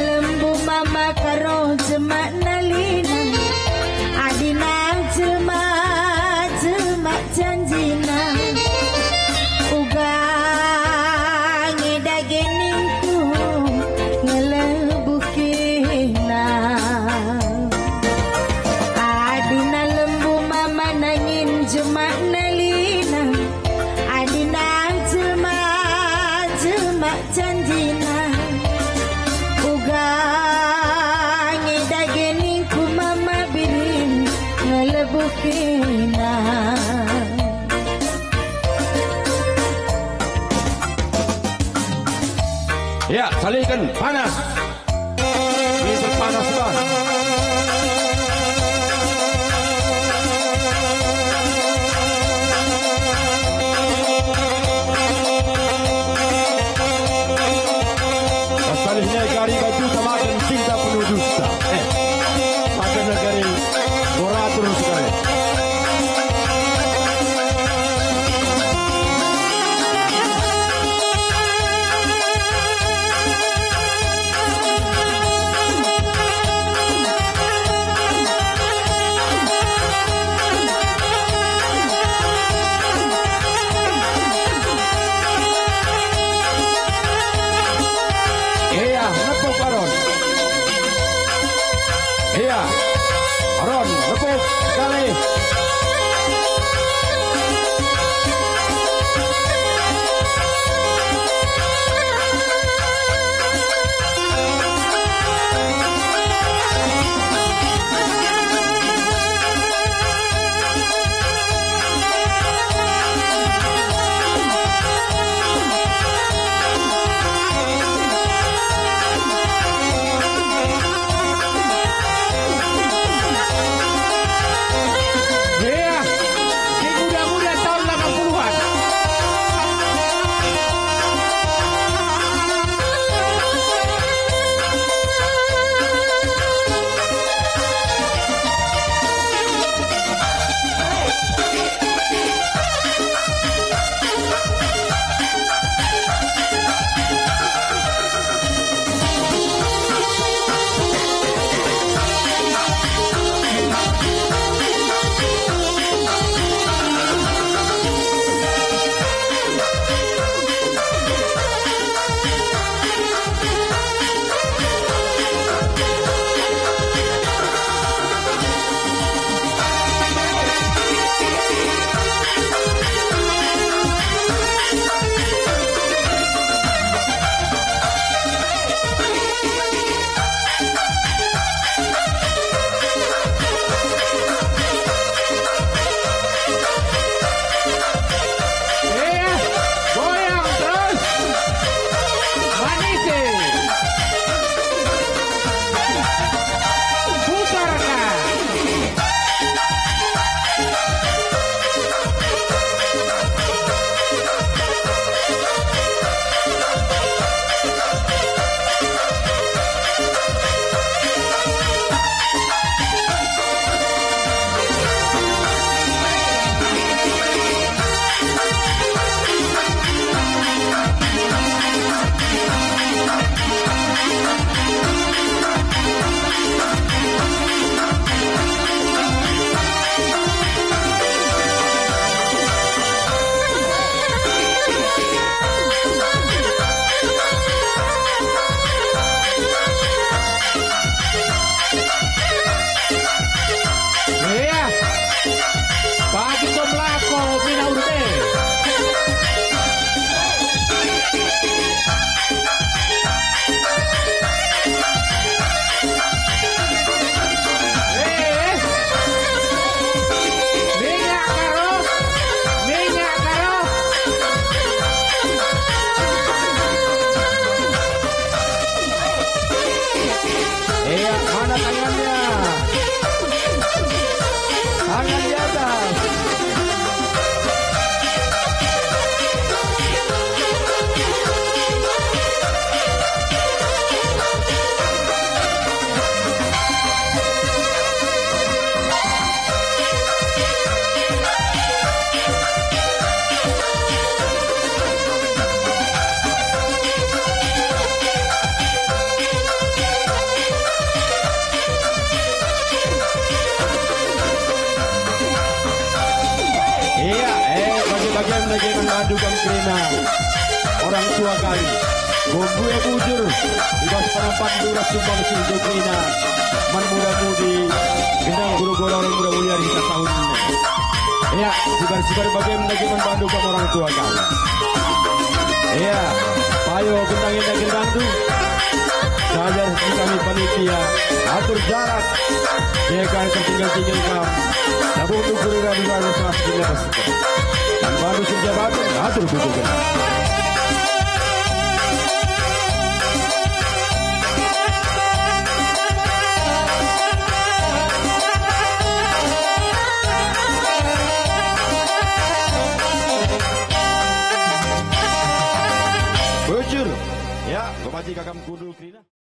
lembu mama karo jemak nalina adina jelma janjina uga ngedageningku ngelebukina adina lembu mama nangin jemak nalina adina jelma janjina uga ngedageningku mama birin ngelebukina. Ya, salihkan panas. Ini terpanas banget. Salihnya gari baju sama dan cinta penuh dusta. Maka negari goratur sekali. Iya, Aron, nepuk sekali. Krina orang tua kali Gombu ya bujur Ibas penempat duras sumbang sing Krina Man muda-mudi gendang guru-guru orang muda-mudi hari kita tahun ini. Ya, sebar-sebar bagaimana bantu kamu orang tua kali. Ya, payo gendangin daging bantu. Sadar kami panitia atur jarak. Ya kan tertinggal-tinggal kamu. Nabung untuk guru dan guru sah jelas. Dan baru sejabatan atur buku. Bujur, ya, Bupati Kakam Kudu Krina.